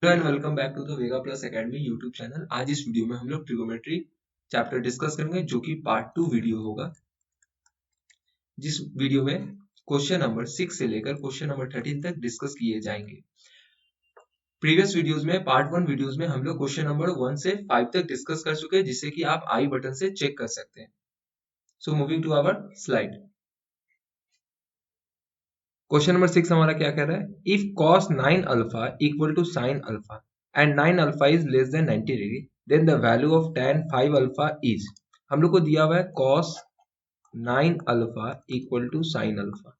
Hello and welcome back to the Vega Plus Academy YouTube channel. आज इस video में हम लोग ट्रिगोमेट्री चैप्टर डिस्कस करेंगे जो कि पार्ट 2 वीडियो होगा, जिस वीडियो में क्वेश्चन नंबर 6 से लेकर क्वेश्चन नंबर 13 तक डिस्कस किए जाएंगे। प्रीवियस वीडियोस में पार्ट 1 वीडियोस में हम लोग क्वेश्चन नंबर 1 से 5 तक डिस्कस कर चुके हैं, जिससे कि आप आई बटन से चेक कर सकते हैं। So moving to our slide. Question number 6 हमारा क्या कह रहा है? If cos 9 alpha equal to sin alpha and 9 alpha is less than 90 degree, then the value of tan 5 alpha is. हम लोग को दिया हुआ है cos 9 alpha equal to sin alpha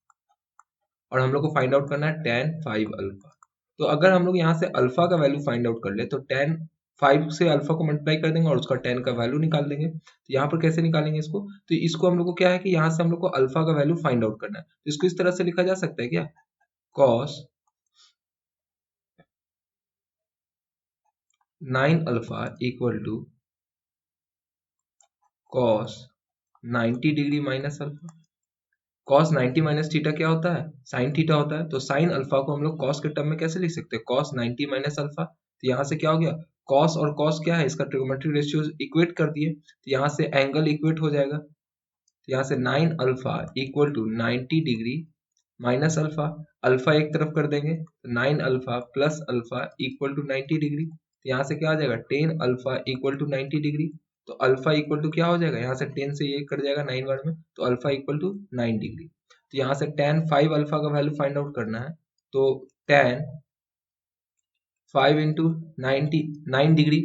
और हम लोग को फाइंड आउट करना है tan 5 अल्फा। तो अगर हम लोग यहाँ से अल्फा का वैल्यू फाइंड आउट कर ले तो tan 5 से अल्फा को मल्टीप्लाई कर देंगे और उसका tan का वैल्यू निकाल देंगे। तो यहाँ पर कैसे निकालेंगे इसको? तो इसको हम लोग को क्या है कि यहाँ से हम लोग को अल्फा का वैल्यू फाइंड आउट करना है। तो इसको इस तरह से लिखा जा सकता है क्या? cos 9 alpha equal to cos 90 degree minus alpha. cos 90 minus theta क्या होता है? sin थीटा होता है। तो sin अल्फा को हम लोग cos के टर्म में कैसे लिख सकते हैं? cos 90 minus alpha. तो यहाँ से क्या हो गया? cos और cos क्या है? इसका ट्रिगोमेट्रिक रेशियो इक्वेट कर दिए, तो यहाँ से एंगल इक्वेट हो जाएगा। तो यहाँ से 9 alpha equal to 90 degree minus alpha, alpha एक तरफ कर देंगे तो 9 alpha plus alpha equal to 90 degree. तो यहाँ से क्या आ जाएगा? 10 अल्फा इक्वल टू 90 डिग्री। तो अल्फा इक्वल टू क्या हो जाएगा? यहाँ से 10 से ये कट जाएगा 9 बार में, तो अल्फा इक्वल टू 9 डिग्री। तो यहाँ से tan 5 अल्फा का वैल्यू फाइंड आउट करना है, तो tan 5 इंटू 9 डिग्री,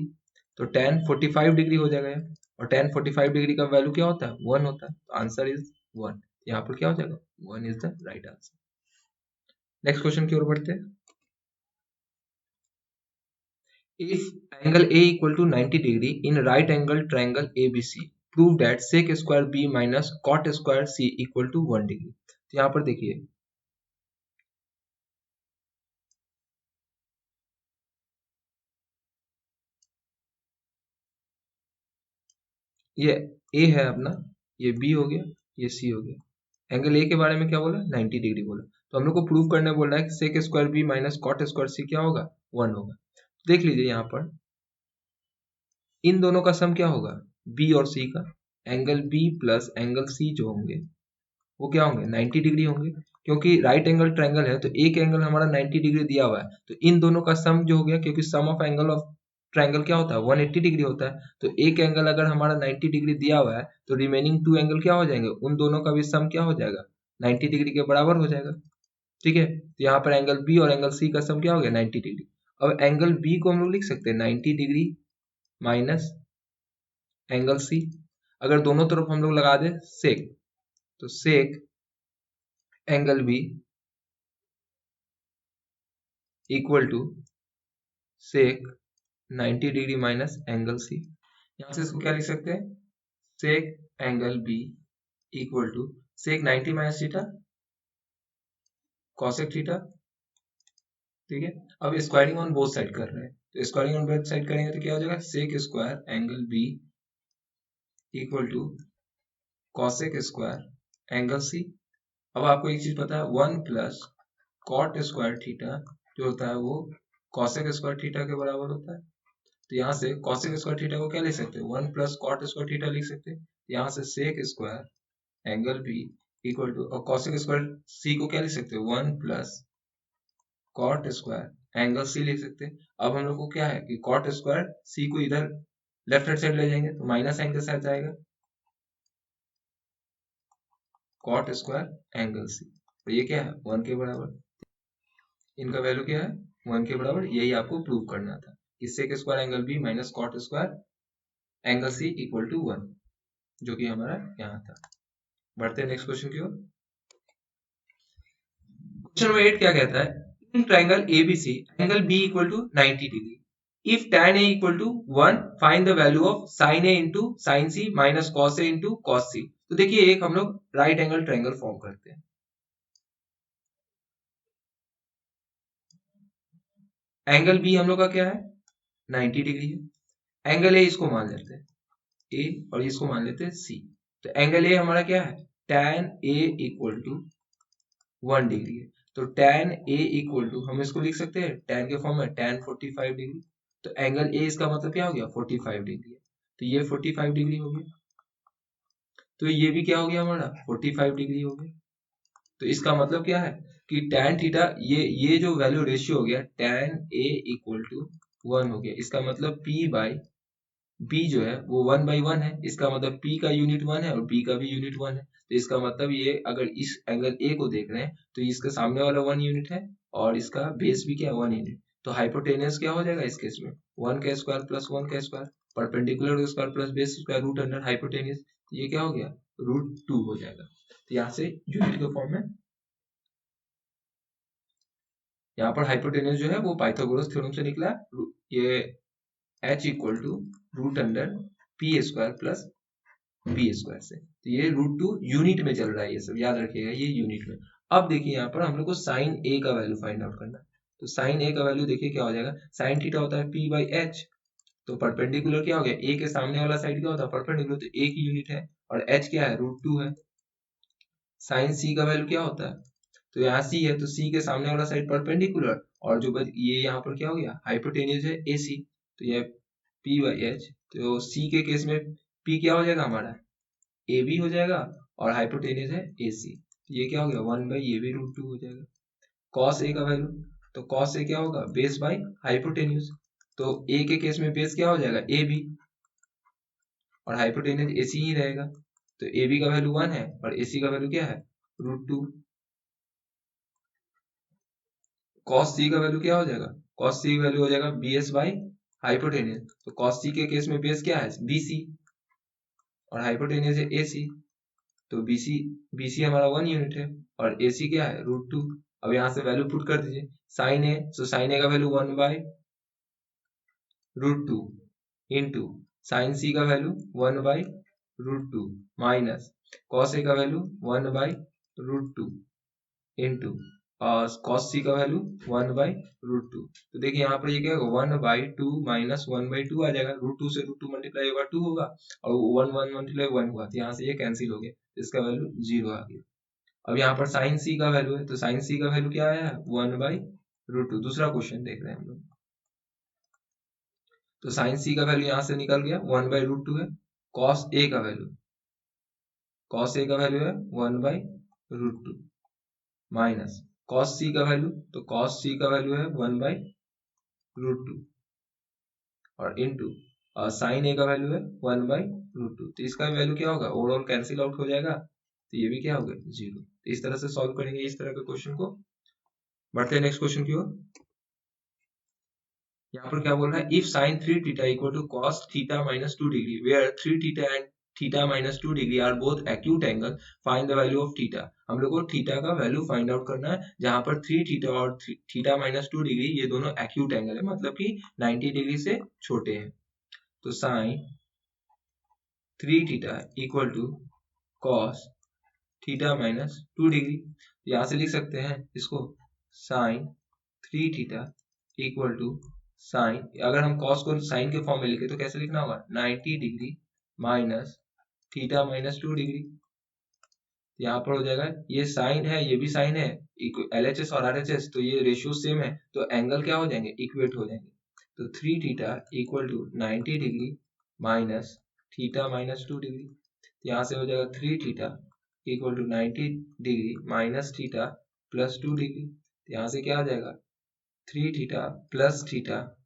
तो tan 45 डिग्री हो जाएगा यार। और tan 45 डिग्री का वैल्यू क्या होता है? 1 होता है। तो आंसर इज 1। यहाँ पर क्या हो जाएगा? 1 is the right answer. Next question की ओर बढ़ते हैं। If angle A equal to 90 degree in right angle triangle ABC, prove that sec square B minus cot square C equal to 1 degree। तो यहाँ पर देखिए, ये A है अपना, ये B हो गया, ये C हो गया। एंगल A के बारे में क्या बोला? 90 डिग्री बोला। तो हम लोग को प्रूव करने बोल रहा है कि sec square B minus cot square C क्या होगा? 1 होगा। देख लीजिए यहाँ पर इन दोनों का सम क्या होगा? B और C का। Angle B plus angle C जो होंगे वो क्या होंगे? 90 डिग्री होंगे, क्योंकि राइट एंगल ट्रायंगल है तो एक एंगल हमारा 90 डिग्री दिया हुआ है, तो इन दोनों का सम जो हो गया, क्योंकि सम ऑफ एंगल ऑफ ट्रायंगल क्या होता है? 180 डिग्री होता है। तो एक एंगल अगर हमारा 90 डिग्री दिया हुआ है तो रिमेनिंग 2 एंगल क्या हो जाएंगे? उन दोनों का भी सम क्या हो जाएगा? 90 डिग्री के बराबर हो जाएगा। ठीक है, तो यहाँ पर एंगल बी और एंगल सी का सम क्या हो गया? 90 डिग्री। अब एंगल बी को हम लोग लिख सकते हैं 90 डिग्री माइनस एंगल सी। अगर दोनों तरफ हम लोग लगा दे सेक, तो sec angle B equal to sec 90 degree minus angle C. यहां से इसको क्या लिख सकते हैं? Sec angle B equal to sec 90 minus theta cosec theta. ठीक है, अब स्क्वायरिंग ऑन बोथ साइड कर रहे हैं, तो स्क्वायरिंग ऑन बोथ साइड करेंगे तो क्या हो जाएगा? Sec square angle B equal to cosec square angle C. अब आपको एक चीज पता है, 1 प्लस कॉट स्क्वायर थीटा जो होता है वो कॉसेक स्क्वायर थीटा के बराबर होता है। तो यहाँ से कॉसेक स्क्वायर थीटा को क्या लिख सकते हैं? 1 प्लस कॉट स्क्वायर थीटा लिख सकते हैं। यहाँ से sec square angle B equal to, और कॉसेक स्क्वायर सी को क्या लिख सकते हैं? 1 plus cot square angle C लिख सकते हैं। अब हम लोग को क्या है कि कॉट स्क्वायर सी को इधर लेफ्ट हैंड साइड ले जाएंगे तो माइनस साइन के साथ जाएगा, कॉट स्क्वायर एंगल सी। तो ये क्या है? 1 के बराबर। इनका वैल्यू क्या है? 1 के बराबर। यही आपको प्रूव करना था कि sec square angle B minus cot square angle C equal to 1, जो कि हमारा यहाँ था। बढ़ते हैं नेक्स्ट क्वेश्चन की ओर। क्वेश्चन नंबर 8 क्या कहता है? In triangle ABC angle B equal to 90 degree, if tan a equal to 1 find the value of sin a into sin c minus cos a into cos c। तो देखिए, एक हम लोग right angle triangle form करते हैं। Angle B हम लोग का क्या है? 90 डिग्री है। एंगल ए इसको मान लेते हैं ए और इसको मान लेते हैं सी। तो एंगल ए हमारा क्या है? tan a equal to 1 degree है। तो tan A इक्वल टू हम इसको लिख सकते हैं tan के फॉर्म में tan 45 डिग्री। तो एंगल A इसका मतलब क्या हो गया 45 डिग्री है, तो ये 45 डिग्री हो गया। तो ये भी क्या हो गया हमारा 45 डिग्री हो गया। तो इसका मतलब क्या है कि tan थीटा ये जो वैल्यू रेशियो हो गया tan A इक्वल टू 1 हो गया। इसका मतलब P बाई B जो है वो 1/1 है। इसका मतलब P का यूनिट 1 है और B का भी यूनिट 1 है। तो इसका मतलब ये अगर इस एंगल A को देख रहे हैं तो इसका सामने वाला 1 यूनिट है और इसका बेस भी क्या है 1 यूनिट। तो हाइपोटेनस क्या हो जाएगा इस केस में 1 का स्क्वायर प्लस 1 का square perpendicular square plus base square root under hypotenuse. ये क्या हो गया √2 हो जाएगा। तो यहाँ से यूनिट के फॉर्म में यहाँ पर हाइपोटेनस जो है वो पाइथागोरस थ्योरम से निकला। ये h equal to root under P square plus B square से। तो ये √2 यूनिट में चल रहा है, ये सब याद रखिएगा ये यूनिट में। अब देखिए यहाँ पर हम लोग को साइन ए का वैल्यू फाइंड आउट करना है। तो साइन ए का वैल्यू देखिए क्या हो जाएगा, साइन थीटा होता है p बाई एच। तो परपेंडिकुलर क्या हो गया, ए के सामने वाला साइड क्या होता है परपेंडिकुलर, तो ए की यूनिट है और h क्या है √2 है। साइन सी का वैल्यू क्या होता है, तो यहाँ सी है तो सी के सामने वाला साइड परपेंडिकुलर और जो ये यहाँ पर क्या हो गया हाइपोटेन्यूज है ए सी। तो ये पी बाई एच। तो सी के केस में पी क्या हो जाएगा हमारा ए बी हो जाएगा और हाइपोटेन्यूज है ए सी। तो ये क्या हो गया 1 बाई ये भी √2 हो जाएगा। कॉस ए का वैल्यू, तो कॉस ए क्या होगा बेस बाई हाइपोटेन्यूज। तो ए के केस में बेस क्या हो जाएगा ए बी और हाइपोटेन्यूज ए सी ही रहेगा। तो ए बी का वैल्यू 1 है और ए सी का वैल्यू क्या है √2। कॉस सी का वैल्यू क्या हो जाएगा, कॉस सी का वैल्यू हो जाएगा बी एस बाई हाइपोटेन्यूज। तो कॉस सी के केस में बेस क्या है बी सी और हाइपोटेन्यूज है ए सी। तो बीसी हमारा 1 यूनिट है और एसी क्या है √2। अब यहां से वैल्यू पुट कर दीजिए साइन ए, सो साइन ए का वैल्यू 1/√2 इंटू साइन सी का वैल्यू 1/√2 माइनस कॉस ए का वैल्यू 1/√2 इंटू कॉस सी का वैल्यू 1/√2। तो देखिए यहाँ पर ये क्या होगा 1/2 माइनस 1/2 आ जाएगा। √2 से √2 मल्टीप्लाई होगा 2 होगा और 1 1 मल्टीप्लाई 1 हुआ, तो यहाँ से ये कैंसिल हो गया, इसका वैल्यू 0 आ गया। अब यहाँ पर साइन सी का वैल्यू है तो साइन सी का वैल्यू क्या आया 1/√2। दूसरा क्वेश्चन देख रहे हैं हम लोग। तो साइन सी का वैल्यू यहाँ से निकल गया 1/√2 है। कॉस ए का वैल्यू, कॉस ए का वैल्यू है 1/√2 माइनस कॉस सी का वैल्यू, तो कॉस सी का वैल्यू है 1/√2 और इंटू साइन ए का वैल्यू है 1/√2। तो इसका वैल्यू क्या होगा ओवरऑल कैंसिल आउट हो जाएगा, तो ये भी क्या होगा 0। तो इस तरह से सॉल्व करेंगे इस तरह के क्वेश्चन को। बढ़ते हैं नेक्स्ट क्वेश्चन की ओर। यहाँ पर क्या बोल रहा है if sine 3 theta equal to cos theta minus 2 degree where 3 theta and theta minus 2 degree are both acute angle find the value of theta. हम लोग को थीटा का वैल्यू फाइंड आउट करना है जहां पर 3 थीटा और थीटा माइनस 2 डिग्री ये दोनों एक्यूट एंगल है, मतलब कि 90 डिग्री से छोटे हैं। तो sine 3 theta equal to cos theta minus 2 degree, यहाँ से लिख सकते हैं इसको sine 3 theta equal to sine, अगर हम कॉस को साइन के फॉर्म में लिखे तो कैसे लिखना होगा 90 degree minus theta minus 2 degree. यहाँ पर हो जाएगा ये साइन है ये भी साइन है, LHS और RHS तो ये रेशियो सेम है तो एंगल क्या हो जाएंगे इक्वेट हो जाएंगे। तो 3 theta equal to 90 degree minus theta minus 2 degree. यहाँ से हो जाएगा 3 theta equal to 90 degree minus theta plus 2 degree. यहाँ से क्या आ जाएगा 3 theta plus theta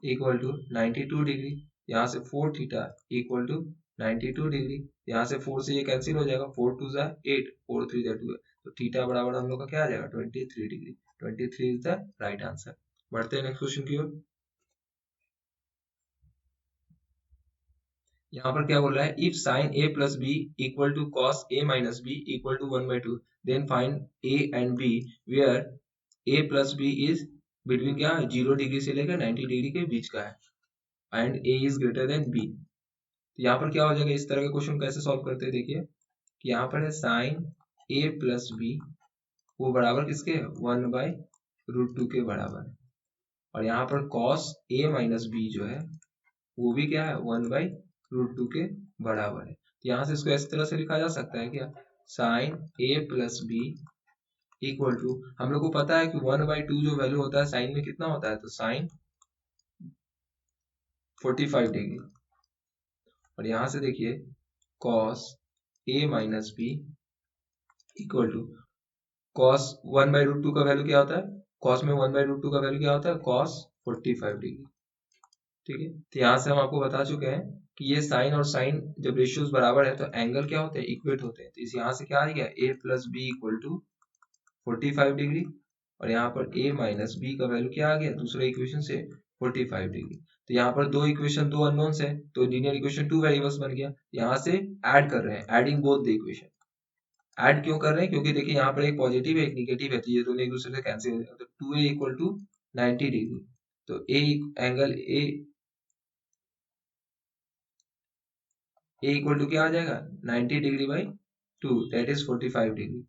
equal to 92 degree. यहाँ से 4 थीटा इक्वल टू 92 डिग्री। यहाँ से 4 से ये कैंसिल हो जाएगा 4 2 जा 8 4 3 जा 2 है तो थीटा बराबर हम लोग का क्या आ जाएगा 23 degree. 23 is the right answer. बढ़ते हैं नेक्स्ट क्वेश्चन की ओर। यहाँ पर क्या बोल रहा है if sine A plus B equal to cos A minus B equal to 1/2 then find A and B where A plus B is between क्या 0 डिग्री से लेकर 90 डिग्री के बीच का है and A is greater than B. तो यहाँ पर क्या हो जाएगा इस तरह के क्वेश्चन कैसे सॉल्व करते हैं देखिए कि यहाँ पर है साइन ए प्लस बी वो बराबर किसके 1/√2 के बराबर है और यहाँ पर कॉस ए माइनस बी जो है वो भी क्या है 1/√2 के बराबर है। तो यहाँ से इसको इस तरह से लिखा जा सकता है क्या sine A plus B equal to, हम लोग को पता है कि 1/2 जो वैल्यू होता है साइन में कितना होता है, तो साइन 45 डिग्री। और यहां से देखिए cos A minus B equal to cos 1/√2 का वैल्यू क्या होता है, कॉस में 1/√2 का वैल्यू क्या होता है, कॉस 45 डिग्री। ठीक है, तो यहाँ से हम आपको बता चुके हैं कि ये साइन और साइन जब रेशियोज बराबर है तो एंगल क्या होते हैं, इक्वेट होते हैं। तो इस यहाँ से क्या आ गया, a plus B equal to 45 degree, और यहाँ पर a माइनस बी का वैल्यू क्या आ गया दूसरे इक्वेशन से 45 डिग्री। तो यहाँ पर दो इक्वेशन, दो अननोन्स है, तो लीनियर इक्वेशन टू वेरिएबल्स बन गया। यहाँ से ऐड कर रहे हैं, adding both the equation. Add क्यों कर रहे हैं, क्योंकि देखिए यहाँ पर एक पॉजिटिव है एक निगेटिव है, तो ये दोनों एक दूसरे से कैंसिल हो जाएगा। तो 2a इक्वल टू 90 डिग्री, तो एंगल ए इक्वल टू क्या आ जाएगा, 90 degree by 2 that is 45 degree.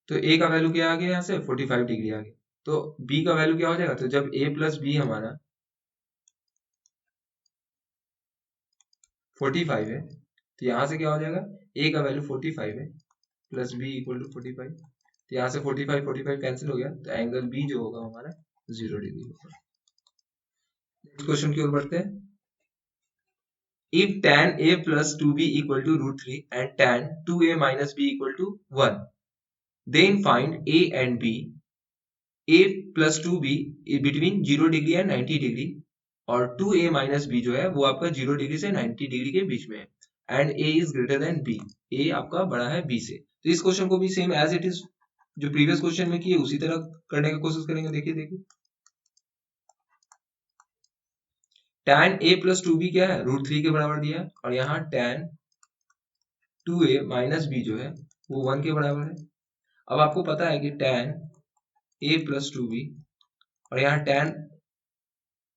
तो ए का वैल्यू क्या आ गया, यहाँ से 45 डिग्री आ गया। तो बी का वैल्यू क्या हो जाएगा, तो जब ए प्लस बी हमारा 45 है, तो यहाँ से क्या हो जाएगा, ए का वैल्यू 45 है प्लस बी इक्वल टू 45, तो यहाँ से 45 45 कैंसिल हो गया, तो एंगल बी जो होगा हमारा 0 डिग्री होगा। नेक्स्ट क्वेश्चन की ओर बढ़ते हैं। If tan a plus 2b equal to √3 and tan 2a minus b equal to 1, then find a and b, a plus 2b between 0 degree and 90 degree, और 2a minus b जो है वो आपका 0 degree से 90 degree के बीच में है, and a is greater then b, a आपका बड़ा है b से। तो इस क्वेश्चन को भी सेम एज इट इज जो प्रीवियस क्वेश्चन में किए उसी तरह करने की कोशिश करेंगे। देखिए देखिए tan a प्लस 2b क्या है, √3 के बराबर दिया है, और यहाँ tan 2a माइनस b जो है वो 1 के बराबर है। अब आपको पता है कि tan a प्लस 2b, और यहाँ tan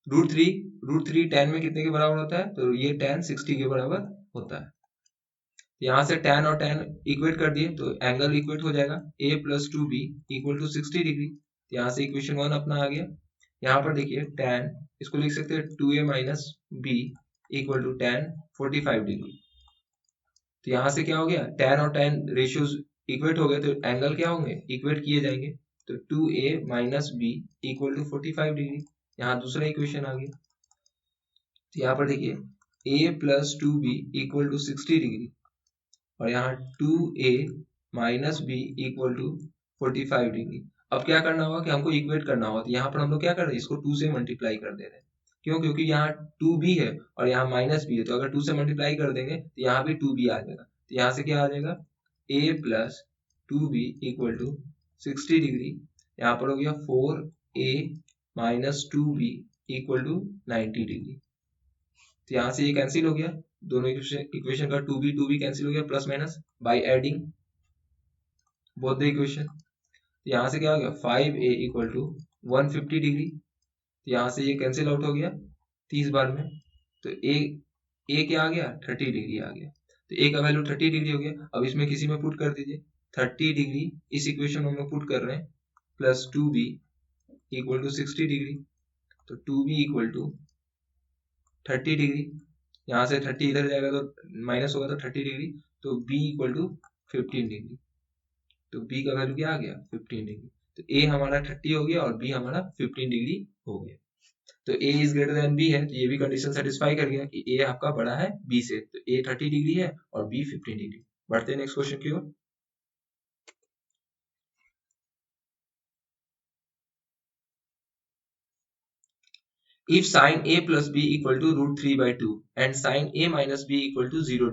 √3 tan में कितने के बराबर होता है, तो ये tan 60 के बराबर होता है। यहाँ से tan और tan इक्वेट कर दिए तो एंगल इक्वेट हो जाएगा, a plus 2b equal to 60 degree. यहाँ से इक्वेशन 1 अपना आ गया। यहाँ पर देखिए tan, इसको लिख सकते हैं 2a minus b equal to tan 45 degree. तो यहाँ से क्या हो गया, tan और tan रेशियोज इक्वेट हो गए, तो एंगल क्या होंगे, इक्वेट किए जाएंगे। तो 2a minus B equal to 45 degree, यहाँ दूसरा इक्वेशन आ गया। तो यहाँ पर देखिए a plus 2b equal to 60 degree, और यहाँ 2a minus B equal to 45 degree. अब क्या करना होगा कि हमको इक्वेट करना होगा, तो यहाँ पर हम लोग क्या कर रहे हैं, इसको 2 से मल्टीप्लाई कर दे रहे हैं। क्यों, क्योंकि यहाँ 2b है और यहाँ माइनस बी है, तो अगर 2 से मल्टीप्लाई कर देंगे तो यहाँ भी 2b आ जाएगा। तो यहाँ से क्या आ जाएगा, a plus 2b equal to 60 degree, यहाँ पर हो गया 4a minus 2b equal to 90 degree. तो यहाँ से ये कैंसिल हो गया, दोनों इक्वेशन का 2b कैंसिल हो गया, plus minus by adding both the equation. यहाँ से क्या हो गया, 5a इक्वल टू 150 डिग्री, यहाँ से ये कैंसिल आउट हो गया 30 बार में, तो ए क्या आ गया, 30 डिग्री आ गया। तो ए का वैल्यू 30 डिग्री हो गया। अब इसमें किसी में पुट कर दीजिए 30 डिग्री, इस इक्वेशन में हम लोग पुट कर रहे हैं, plus 2b equal to 60 degree, तो 2b इक्वल टू 30 डिग्री, यहाँ से 30 इधर जाएगा तो माइनस होगा, तो 30 डिग्री, तो b इक्वल टू 15 डिग्री, तो b का वैल्यू क्या आ गया, 15 डिग्री। तो a हमारा 30 हो गया और b हमारा 15 डिग्री हो गया। तो a is greater then b है, तो ये भी कंडीशन सेटिस्फाई कर गया कि a आपका बड़ा है b से, तो a 30 डिग्री है और b 15 डिग्री। बढ़ते हैं नेक्स्ट क्वेश्चन की ओर। If sin a plus b equal to √3/2 and sin a minus b equal to 0,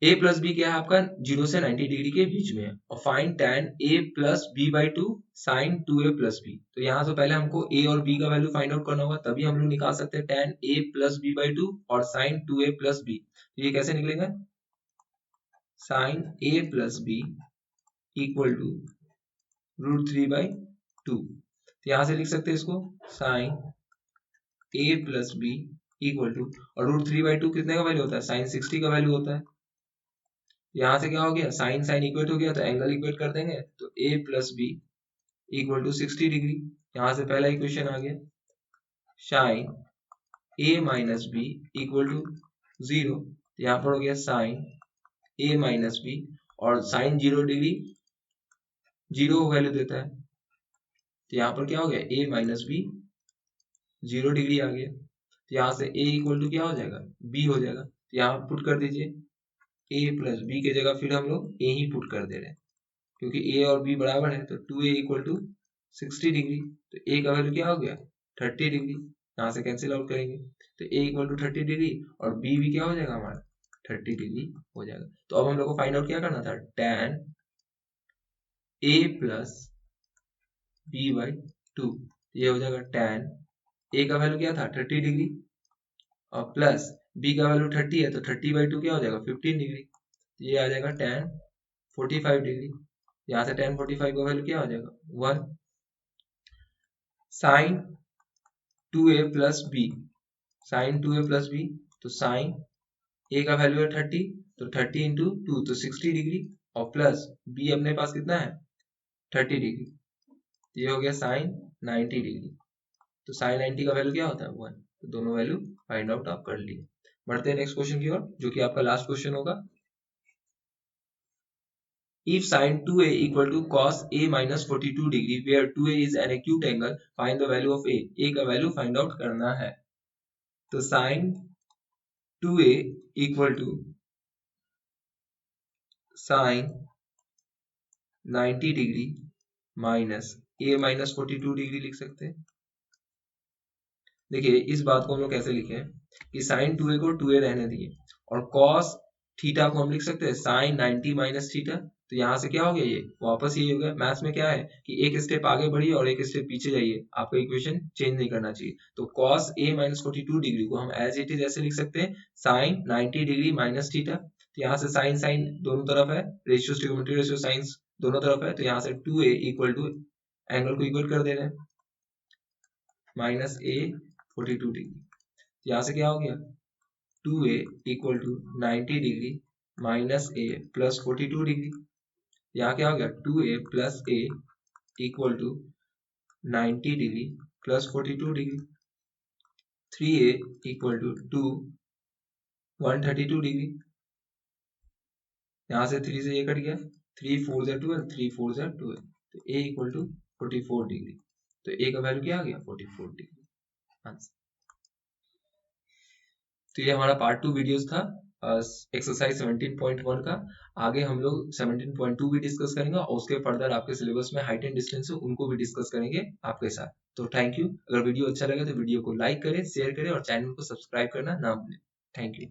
a plus B क्या है आपका 0 से 90 डिग्री के बीच में है, और find tan a plus b/2 sin 2a plus b। तो यहाँ से पहले हमको a और b का वैल्यू फाइंड आउट करना होगा, तभी हम लोग निकाल सकते हैं tan a प्लस b/2 और sin 2a प्लस b। तो ये कैसे निकलेगा, sin a plus b equal to √3/2। तो यहाँ से लिख सकते हैं इसको sin a plus b equal to, और √3/2 कितने का वैल्यू होता है, sin 60 का वैल्यू होता है। यहाँ से क्या हो गया, साइन साइन इक्वेट हो गया, तो एंगल इक्वेट कर देंगे, तो a plus B equal to 60 degree. यहाँ से पहला इक्वेशन आ गया, sine a minus B equal to 0, यहाँ पर हो गया साइन a माइनस बी, और साइन 0 डिग्री 0 वैल्यू देता है, तो यहाँ पर क्या हो गया a माइनस बी 0 डिग्री आ गया, तो यहाँ से a इक्वल टू क्या हो जाएगा b हो जाएगा, तो यहाँ पुट कर दीजिए a प्लस बी की जगह फिर हम लोग a ही पुट कर दे रहे हैं, क्योंकि a और b बराबर है, तो 2a इक्वल टू 60 डिग्री, तो a का वैल्यू क्या हो गया 30 डिग्री, यहाँ से कैंसिल आउट करेंगे, तो a इक्वल टू 30 डिग्री और b भी क्या हो जाएगा हमारा 30 डिग्री हो जाएगा। तो अब हम लोग को फाइंड आउट क्या करना था, tan a plus b by 2, ये हो जाएगा tan a का वैल्यू क्या था 30 डिग्री और प्लस b का वैल्यू 30 है, तो 30 बाई 2 क्या हो जाएगा 15 डिग्री, ये आ जाएगा tan 45 डिग्री, यहाँ से tan 45 का वैल्यू क्या हो जाएगा 1 sine 2a plus B, sine 2a plus B, तो साइन a का वैल्यू है 30, तो 30 इंटू 2 तो 60 डिग्री और प्लस b अपने पास कितना है 30 डिग्री, तो ये हो गया साइन 90 डिग्री, तो साइन 90 का वैल्यू क्या होता है 1, तो दोनों वैल्यू फाइंड आउट आप कर लिए। बढ़ते हैं नेक्स्ट क्वेश्चन की ओर, जो कि आपका लास्ट क्वेश्चन होगा। If sin 2a equal to cos a minus 42 degree where 2a is an acute angle, find the value of a, a का वैल्यू फाइंड आउट करना है। तो sin 2a equal to sin 90 degree minus a minus 42 degree लिख सकते हैं। देखिए इस बात को हम लोग कैसे लिखे कि sin 2a को 2a रहने दिए और cos थीटा को हम लिख सकते हैं sin 90 माइनस थीटा, तो यहाँ से क्या हो गया ये वापस ये हो गया। मैथ्स में क्या है कि एक स्टेप आगे बढ़िए और एक स्टेप पीछे जाइए, आपका इक्वेशन चेंज नहीं करना चाहिए। तो cos a माइनस 42 डिग्री को हम एज इट इज ऐसे लिख सकते हैं sin 90 डिग्री माइनस थीटा, तो यहाँ से साइन साइन दोनों तरफ है, रेशियो ट्रिग्नोमेट्री रेशियो साइंस दोनों तरफ है, तो यहाँ से 2a इक्वल टू एंगल को इक्वल कर दे रहे हैं माइनस a 42 डिग्री, यहाँ से क्या हो गया 2a equal to 90 degree minus a plus 42 degree, यहाँ क्या हो गया 2a plus a equal to 90 degree plus 42 degree, 3a equal to 132 degree, यहाँ से 3 से ये कट गया, 3 4 जा 12, 3 4 जा 12, तो a इक्वल टू 44 डिग्री, तो a का वैल्यू क्या आ गया 44 डिग्री आंसर। तो ये हमारा पार्ट 2 वीडियोस था एक्सरसाइज 17.1 का। आगे हम लोग 17.2 भी डिस्कस करेंगे और उसके फर्दर आपके सिलेबस में हाइट एंड डिस्टेंस है उनको भी डिस्कस करेंगे आपके साथ। तो थैंक यू। अगर वीडियो अच्छा लगे तो वीडियो को लाइक करें, शेयर करें और चैनल को सब्सक्राइब करना ना भूलें। Thank you.